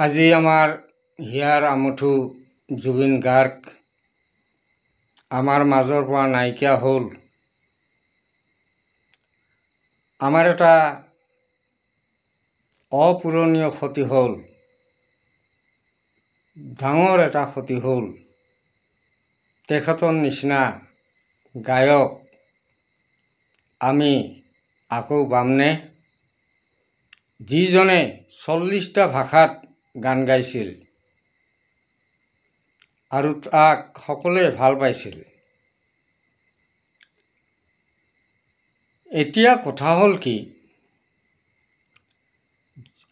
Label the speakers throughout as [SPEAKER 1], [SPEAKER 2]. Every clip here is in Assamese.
[SPEAKER 1] আজি আমাৰ হিয়াৰ আমঠু জুবিন গাৰ্গ আমাৰ মাজৰ পৰা নাইকিয়া হ'ল। আমাৰ এটা অপূৰণীয় ক্ষতি হ'ল, ডাঙৰ এটা ক্ষতি হ'ল। তেখেতৰ নিচিনা গায়ক আমি আকৌ পামনে? যিজনে 40টা ভাষাত গান গাইছিল আৰু তাক সকলোৱে ভাল পাইছিল। এতিয়া কথা হ'ল কি,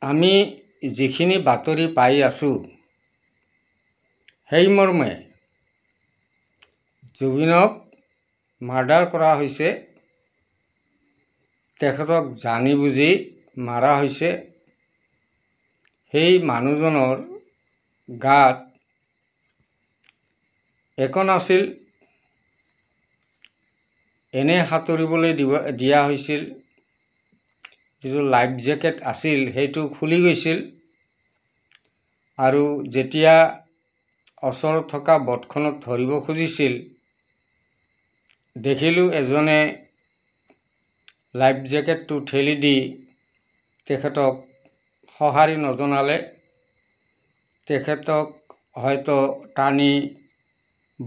[SPEAKER 1] আমি যিখিনি বাতৰি পাই আছোঁ সেই মৰ্মে জুবিনক মাৰ্ডাৰ কৰা হৈছে, তেখেতক জানি বুজি মাৰা হৈছে। সেই মানুহজনৰ গাত একো নাছিল, এনে সাঁতুৰিবলৈ দিয়া হৈছিল। যিটো লাইফ জেকেট আছিল সেইটো খুলি গৈছিল আৰু যেতিয়া ওচৰত থকা বটখনত ধৰিব খুজিছিল, দেখিলোঁ এজনে লাইফ জেকেটটো ঠেলি দি তেখেতক সঁহাৰি নজনালে। তেখেতক হয়তো টানি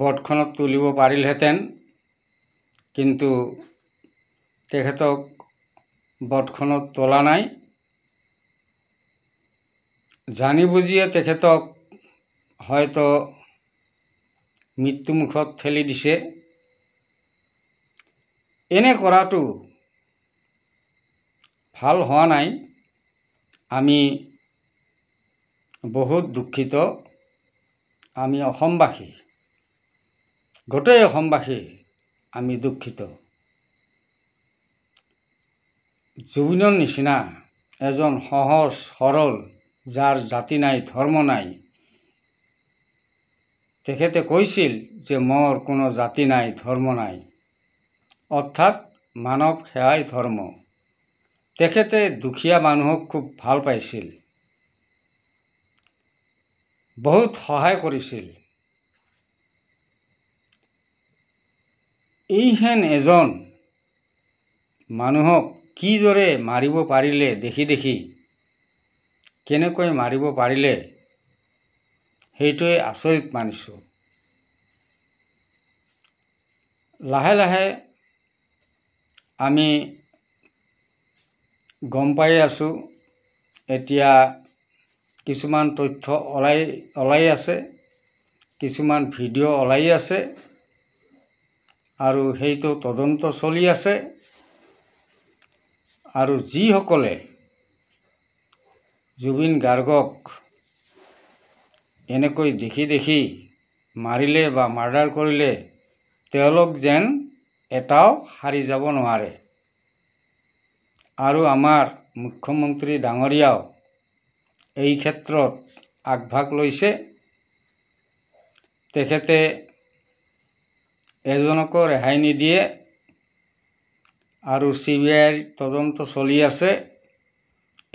[SPEAKER 1] বটখনত তুলিব পাৰিলহেঁতেন, কিন্তু তেখেতক বটখনত তোলা নাই। জানি বুজিয়ে তেখেতক হয়তো মৃত্যুমুখত ঠেলি দিছে। এনে কৰাটো ভাল হোৱা নাই। আমি বহুত দুখিত। আমি অসমবাসী, গোটেই অসমবাসী আমি দুখিত। জুবিনৰ নিচিনা এজন সহজ সৰল, যাৰ জাতি নাই ধৰ্ম নাই, তেখেতে কৈছিল যে মোৰ কোনো জাতি নাই ধৰ্ম নাই, অৰ্থাৎ মানৱ সেৱাই ধৰ্ম। তেখেতে দুখীয়া মানুহক খুব ভাল পাইছিল, বহুত সহায় কৰিছিল। এইহেন এজন মানুহক কিদৰে মাৰিব পাৰিলে, দেখি কেনেকৈ মাৰিব পাৰিলে, সেইটোৱে আচৰিত মানিছোঁ। লাহে লাহে আমি গম পাই আছোঁ, এতিয়া কিছুমান তথ্য ওলাই আছে, কিছুমান ভিডিঅ' ওলাই আছে আৰু সেইটো তদন্ত চলি আছে। আৰু যিসকলে জুবিন গাৰ্গক এনেকৈ দেখি মাৰিলে বা মাৰ্ডাৰ কৰিলে, তেওঁলোক যেন এটাও সাৰি যাব নোৱাৰে। আৰু আমাৰ মুখ্যমন্ত্ৰী ডাঙৰীয়াও এই ক্ষেত্ৰত আগভাগ লৈছে। তেখেতে এজনকো ৰেহাই নিদিয়ে আৰু CBIৰ তদন্ত চলি আছে।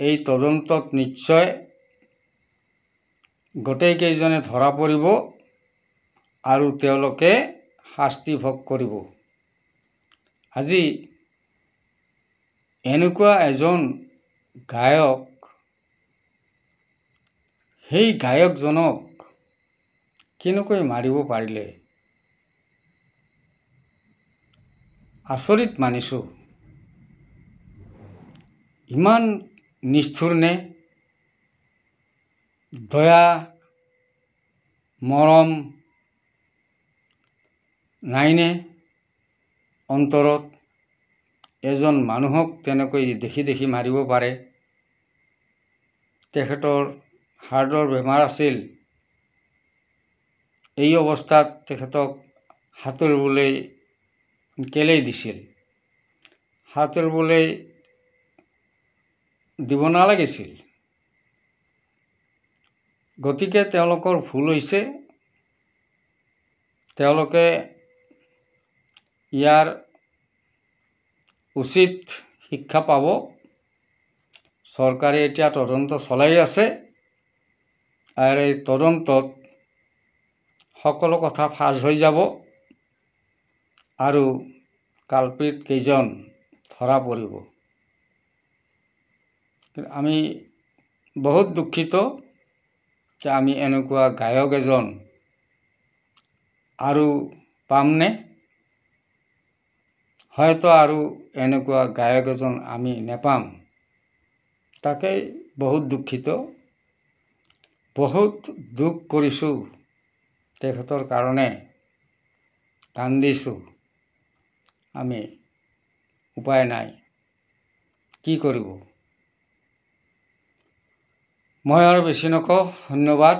[SPEAKER 1] এই তদন্তত নিশ্চয় গোটেইকেইজনে ধৰা পৰিব আৰু তেওঁলোকে শাস্তি ভোগ কৰিব। আজি এনেকুৱা এজন গায়ক, সেই গায়কজনক কেনেকৈ মাৰিব পাৰিলে? আচৰিত মানিছোঁ। ইমান নিষ্ঠুৰ নে? দয়া মৰম নাইনে অন্তৰত? এজন মানুহক তেনেকৈ দেখি মাৰিব পাৰে। তেখেতৰ হাৰ্টৰ বেমাৰ আছিল। এই অৱস্থাত তেখেতক সাঁতুৰিবলৈ কেলেই দিছিল? সাঁতুৰিবলৈ দিব নালাগিছিল। গতিকে তেওঁলোকৰ ভুল হৈছে। তেওঁলোকে ইয়াৰ উচিত শিক্ষা পাব। চৰকাৰে এতিয়া তদন্ত চলাই আছে। আৰু এই তদন্তত সকলো কথা ফাঁচ হৈ যাব আৰু কালপিত কেইজন ধৰা পৰিব। আমি বহুত দুখিত যে আমি এনেকুৱা গায়ক এজন আৰু পামনে? হয়তো আৰু এনেকুৱা গায়ক এজন আমি নেপাম। তাকেই বহুত দুখিত, বহুত দুখ কৰিছোঁ, তেখেতৰ কাৰণে কান্দিছোঁ। আমি উপায় নাই, কি কৰিব। মই আৰু বেছি নকওঁ, ধন্যবাদ।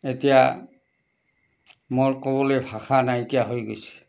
[SPEAKER 1] এতিয়া মোৰ ক'বলৈ ভাষা নাইকিয়া হৈ গৈছে।